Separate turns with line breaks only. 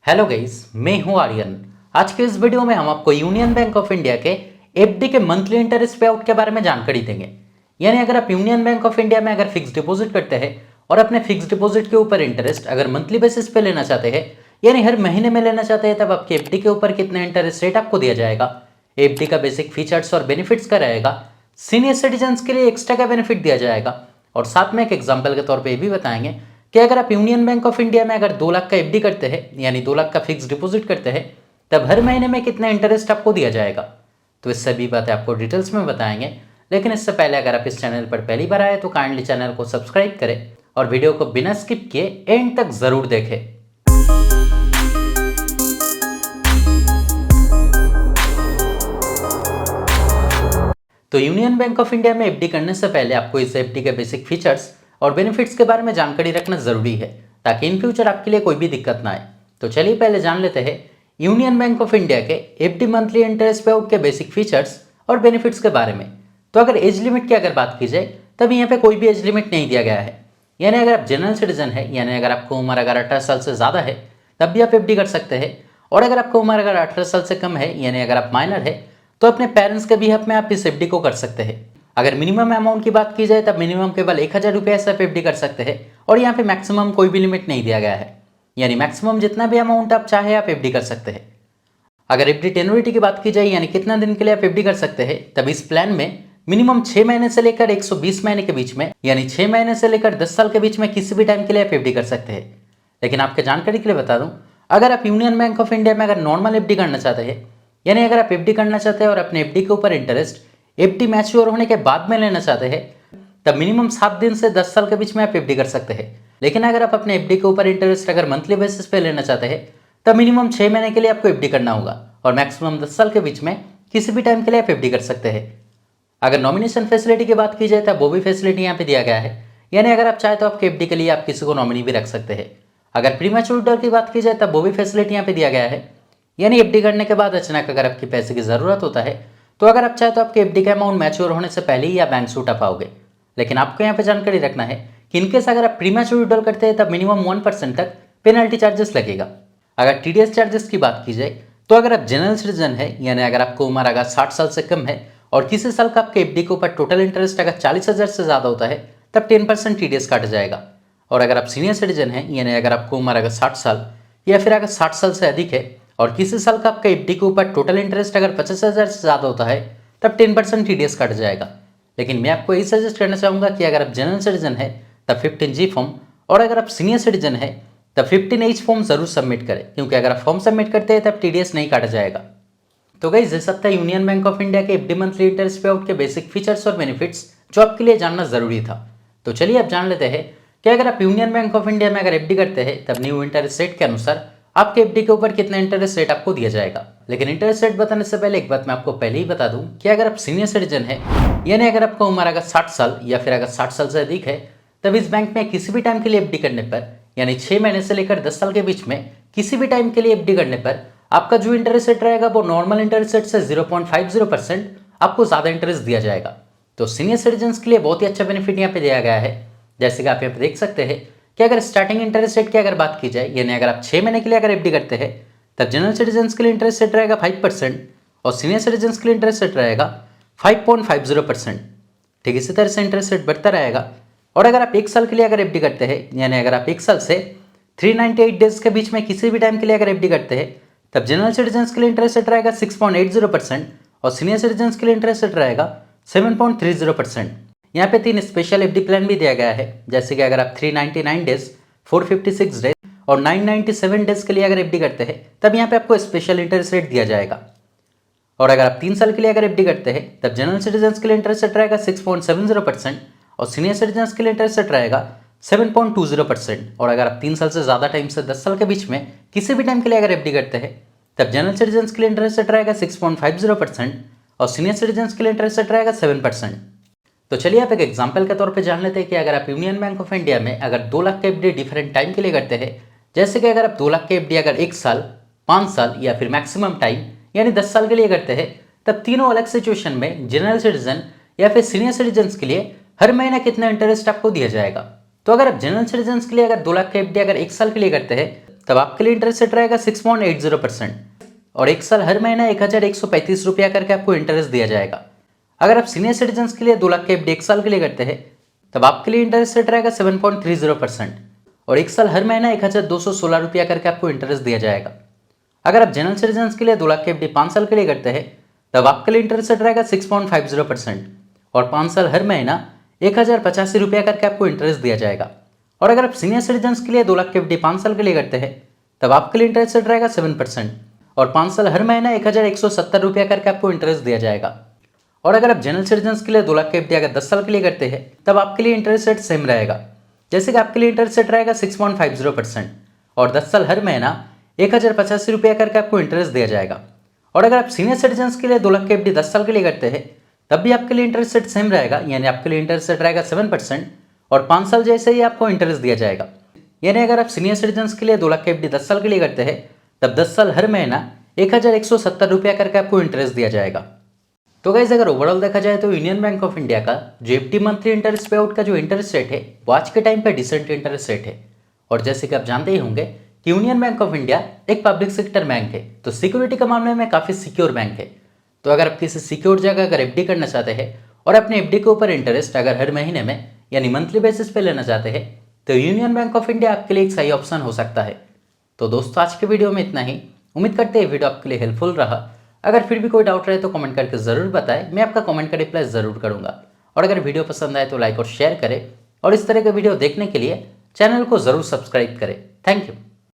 Hello guys, मैं हूं आर्यन। आज के इस वीडियो में हम आपको यूनियन बैंक ऑफ इंडिया के एफडी के मंथली इंटरेस्ट पे आउट के बारे में जानकारी देंगे। यानी अगर आप यूनियन बैंक ऑफ इंडिया में अगर फिक्स डिपॉजिट करते हैं और अपने फिक्स डिपॉजिट के ऊपर इंटरेस्ट अगर मंथली बेसिस पे लेना चाहते हैं, यानी हर महीने में लेना चाहते हैं, तब आपके एफडी के ऊपर कितना इंटरेस्ट रेट आपको दिया जाएगा, एफडी का बेसिक फीचर्स और बेनिफिट्स का रहेगा, सीनियर सिटीजन्स के लिए एक्स्ट्रा का बेनिफिट दिया जाएगा, और साथ में एक एग्जाम्पल के तौर पर यह भी बताएंगे कि अगर आप यूनियन बैंक ऑफ इंडिया में अगर 2 लाख का एफडी करते हैं, यानी 2 लाख का फिक्स डिपॉजिट करते हैं, तब हर महीने में कितना इंटरेस्ट आपको दिया जाएगा। तो इस सभी बातें आपको डिटेल्स में बताएंगे। लेकिन इससे पहले अगर आप इस चैनल पर पहली बार आए तो काइंडली चैनल को सब्सक्राइब करें और वीडियो को बिना स्किप किए एंड तक जरूर देखें। तो यूनियन बैंक ऑफ इंडिया में एफडी करने से पहले आपको इस एफडी के बेसिक फीचर्स और बेनिफिट्स के बारे में जानकारी रखना जरूरी है, ताकि इन फ्यूचर आपके लिए कोई भी दिक्कत ना आए। तो चलिए पहले जान लेते हैं यूनियन बैंक ऑफ इंडिया के एफडी मंथली इंटरेस्ट पे आउट के बेसिक फीचर्स और बेनिफिट्स के बारे में। तो अगर एज लिमिट की अगर बात की जाए, तब यहाँ पे कोई भी एज लिमिट नहीं दिया गया है। यानी अगर आप जनरल सिटीजन है, यानी अगर आपको उम्र अगर 18 साल से ज़्यादा है, तब भी आप एफडी कर सकते हैं। और अगर आपको उम्र अगर 18 साल से कम है, यानी अगर आप माइनर है, तो अपने पेरेंट्स के भी हक में आप इस एफडी को कर सकते हैं। अगर मिनिमम अमाउंट की बात की जाए, तब मिनिमम केवल 1000 रुपये से आप एफडी कर सकते हैं, और यहाँ पे मैक्सिमम कोई भी लिमिट नहीं दिया गया है। यानी मैक्सिमम जितना भी अमाउंट आप चाहे आप एफडी कर सकते हैं। अगर एफडी टेन्योरिटी की बात की जाए, यानी कितना दिन के लिए आप एफडी कर सकते हैं, तब इस प्लान में मिनिमम 6 महीने से लेकर 120 महीने के बीच में, यानी 6 महीने से लेकर 10 साल के बीच में किसी भी टाइम के लिए आप एफडी कर सकते हैं। लेकिन आपके जानकारी के लिए बता दूं, अगर आप यूनियन बैंक ऑफ इंडिया में अगर नॉर्मल एफडी करना चाहते हैं, यानी अगर आप एफडी करना चाहते हैं और अपने एफडी के ऊपर इंटरेस्ट एफडी मैच्योर होने के बाद में लेना चाहते हैं, तब मिनिमम 7 दिन से 10 साल के बीच में आप एफडी कर सकते हैं। लेकिन अगर आप अपने एफडी के ऊपर इंटरेस्ट अगर मंथली बेसिस पे लेना चाहते हैं, तब मिनिमम 6 महीने के लिए आपको एफडी करना होगा, और मैक्सिमम 10 साल के बीच में किसी भी टाइम के लिए आप एफडी कर सकते हैं। अगर नॉमिनेशन फैसिलिटी की बात की जाए, तब वो भी फैसिलिटी यहाँ पे दिया गया है। यानी अगर आप चाहे तो आपके एफडी के लिए आप किसी को नॉमिनी भी रख सकते हैं। अगर प्रीमैच्योर विड्रॉल की बात की जाए, तब वो भी फैसिलिटी यहाँ पे दिया गया है। यानी एफडी करने के बाद अचानक अगर आपकी पैसे की ज़रूरत होता है, तो अगर आप चाहे तो आपके एफडी का अमाउंट मैच्योर होने से पहले ही आप बैंक से उठा पाओगे। लेकिन आपको यहाँ पे जानकारी रखना है कि इनकेस अगर आप प्रीमैच्योर विड्रॉल करते हैं, तब मिनिमम 1% तक पेनल्टी चार्जेस लगेगा। अगर टीडीएस चार्जेस की बात की जाए, तो अगर आप जनरल सिटीजन है, यानी अगर आपको उम्र अगर 60 साल से कम है और किसी साल का आपके एफडी के ऊपर टोटल इंटरेस्ट अगर 40,000 से ज़्यादा होता है, तब 10% टीडीएस काटा जाएगा। और अगर आप सीनियर सिटीजन हैं, यानी अगर आपको उम्र अगर 60 साल या फिर अगर 60 साल से अधिक है और किसी साल का आपका एफडी के ऊपर टोटल इंटरेस्ट अगर 50,000 से ज़्यादा होता है, तब 10% टीडीएस काटा जाएगा। लेकिन मैं आपको यही सजेस्ट करना चाहूँगा कि अगर आप जनरल सिटीजन है, तब 15G फॉर्म, और अगर आप सीनियर सिटीजन है, तब 15H फॉर्म जरूर सबमिट करें, क्योंकि अगर आप फॉर्म सबमिट करते हैं तब टीडीएस नहीं काटा जाएगा। तो गाइस, ये सब था यूनियन बैंक ऑफ इंडिया के एफडी मंथली इंटरेस्ट पे आउट के बेसिक फीचर्स और बेनिफिट्स, जो आपके लिए जानना जरूरी था। तो चलिए अब जान लेते हैं कि अगर आप यूनियन बैंक ऑफ इंडिया में अगर एफडी करते हैं, तब न्यू इंटरेस्ट रेट के अनुसार आपके एफडी के ऊपर कितना इंटरेस्ट रेट आपको दिया जाएगा। लेकिन इंटरेस्ट रेट बताने से पहले एक बात मैं आपको पहले ही बता दूं कि अगर आप सीनियर सिटीजन है, यानी अगर आपका उम्र अगर 60 साल या फिर अगर 60 साल से अधिक है, तब इस बैंक में किसी भी टाइम के लिए एफडी करने पर, यानी 6 महीने से लेकर 10 साल के बीच में किसी भी टाइम के लिए एफडी करने पर आपका जो इंटरेस्ट रेट रहेगा, वो नॉर्मल इंटरेस्ट रेट से 0.50% आपको ज़्यादा इंटरेस्ट दिया जाएगा। तो सीनियर सिटीजन्स के लिए बहुत ही अच्छा बेनिफिट यहाँ पे दिया गया है। जैसे कि आप यहाँ पे देख सकते हैं कि अगर स्टार्टिंग इंटरेस्ट रेट की अगर बात की जाए, यानी अगर आप 6 महीने के लिए अगर एफडी करते हैं, तब जनरल सिटीजन्स के लिए इंटरेस्ट रेट रहेगा 5% और सीनियर सिटीजन्स के लिए इंटरेस्ट रेट रहेगा 5.50%। ठीक इसी तरह से इंटरेस्ट रेट बढ़ता रहेगा। और अगर आप 1 साल के लिए अगर एफडी करते हैं, यानी अगर आप 1 साल से 398 डेज के बीच में किसी भी टाइम के लिए अगर एफडी करते हैं, तब जनरल सिटीजन्स के लिए इंटरेस्ट रेट रहेगा 6.80% और सीनियर सिटीजन्स के लिए इंटरेस्ट रेट रहेगा 7.30%। यहाँ पे 3 स्पेशल एफडी प्लान भी दिया गया है। जैसे कि अगर आप 399 डेज, 456 डेज और 997 डेज के लिए अगर एफडी करते हैं, तब यहाँ पे आपको स्पेशल इंटरेस्ट रेट दिया जाएगा। और अगर आप 3 साल के लिए अगर एफडी करते हैं, तब जनरल सिटीजन्स के लिए इंटरेस्ट रेट रहेगा 6.70% और सीनियर सिटीजन्स के लिए इंटरेस्ट रेट रहेगा 7.20%। और अगर आप 3 साल से ज़्यादा टाइम से 10 साल के बीच में किसी भी टाइम के लिए अगर एफडी करते हैं, तब जनरल सिटीजन्स के लिए इंटरेस्ट रेट रहेगा 6.50% और सीनियर सिटीजन्स के लिए इंटरेस्ट रेट रहेगा 7%। तो चलिए आप एक एग्जांपल के तौर पे जान लेते हैं कि अगर आप यूनियन बैंक ऑफ इंडिया में अगर 2 लाख के एफडी डिफरेंट टाइम के लिए करते हैं, जैसे कि अगर आप 2 लाख के एफडी अगर 1 साल, 5 साल या फिर मैक्सिमम टाइम यानी 10 साल के लिए करते हैं, तब तीनों अलग सिचुएशन में जनरल सिटीजन या फिर सीनियर सिटीजन्स के लिए हर महीना कितना इंटरेस्ट आपको दिया जाएगा। तो अगर आप जनरल सिटीजन्स के लिए अगर 2 लाख के एफडी अगर 1 साल के लिए करते हैं, तब आपके लिए इंटरेस्ट रेट रहेगा 6.80%। और एक साल हर महीना 1135 रुपया करके आपको इंटरेस्ट दिया जाएगा। अगर आप सीनियर सिटीजन के लिए 2 लाख के एफडी 1 साल के लिए करते हैं तब आपके लिए इंटरेस्ट रेट रहेगा 7.30%। और एक साल हर महीना 1216 रुपया करके आपको इंटरेस्ट दिया जाएगा। अगर आप जनरल सिटीजन के लिए 2 लाख के एफडी 5 साल के लिए करते हैं तब आपके लिए इंटरेस्ट रेट रहेगा 6.50% और 5 साल हर महीना 1085 रुपया करके आपको इंटरेस्ट दिया जाएगा। और अगर आप सीनियर सिटीजन के लिए 2 लाख के एफडी 5 साल के लिए करते हैं तब आपके लिए इंटरेस्ट रेट रहेगा 7% और 5 साल हर महीना 1170 रुपया करके आपको इंटरेस्ट दिया जाएगा। और अगर आप जनरल सिटीजन के लिए 2 लाख के एफडी अगर 10 साल के लिए करते हैं तब आपके लिए इंटरेस्ट रेट सेम रहेगा, जैसे कि आपके लिए इंटरेस्ट रेट रहेगा 6.50% और 10 साल हर महीना 1085 रुपया करके आपको इंटरेस्ट दिया जाएगा। और अगर आप सीनियर सिटीजन के लिए 2 लाख के एफडी 10 साल के लिए करते हैं तब भी आपके लिए इंटरेस्ट रेट सेम रहेगा, यानी आपके लिए इंटरेस्ट रेट रहेगा 7% और 5 साल जैसे ही आपको इंटरेस्ट दिया जाएगा। यानी अगर आप सीनियर सिटीजन के लिए 2 लाख के एफडी 10 साल के लिए करते हैं तब 10 साल हर महीना 1170 रुपया करके आपको इंटरेस्ट दिया जाएगा। तो गाइस अगर ओवरऑल देखा जाए तो यूनियन बैंक ऑफ इंडिया का जो एफडी मंथली इंटरेस्ट पे आउट का जो इंटरेस्ट रेट है वो आज के टाइम पे डिसेंट इंटरेस्ट रेट है। और जैसे कि आप जानते ही होंगे कि यूनियन बैंक ऑफ इंडिया एक पब्लिक सेक्टर बैंक है, तो सिक्योरिटी के मामले में काफ़ी सिक्योर बैंक है। तो अगर आप किसी सिक्योर जगह अगर एफडी करना चाहते हैं और अपने एफडी के ऊपर इंटरेस्ट अगर हर महीने में यानी मंथली बेसिस पे लेना चाहते हैं तो यूनियन बैंक ऑफ इंडिया आपके लिए एक सही ऑप्शन हो सकता है। तो दोस्तों आज के वीडियो में इतना ही। उम्मीद करते हैं वीडियो आपके लिए हेल्पफुल रहा। अगर फिर भी कोई डाउट रहे तो कमेंट करके ज़रूर बताएं, मैं आपका कमेंट का रिप्लाई ज़रूर करूँगा। और अगर वीडियो पसंद आए तो लाइक और शेयर करें और इस तरह के वीडियो देखने के लिए चैनल को ज़रूर सब्सक्राइब करें। Thank you.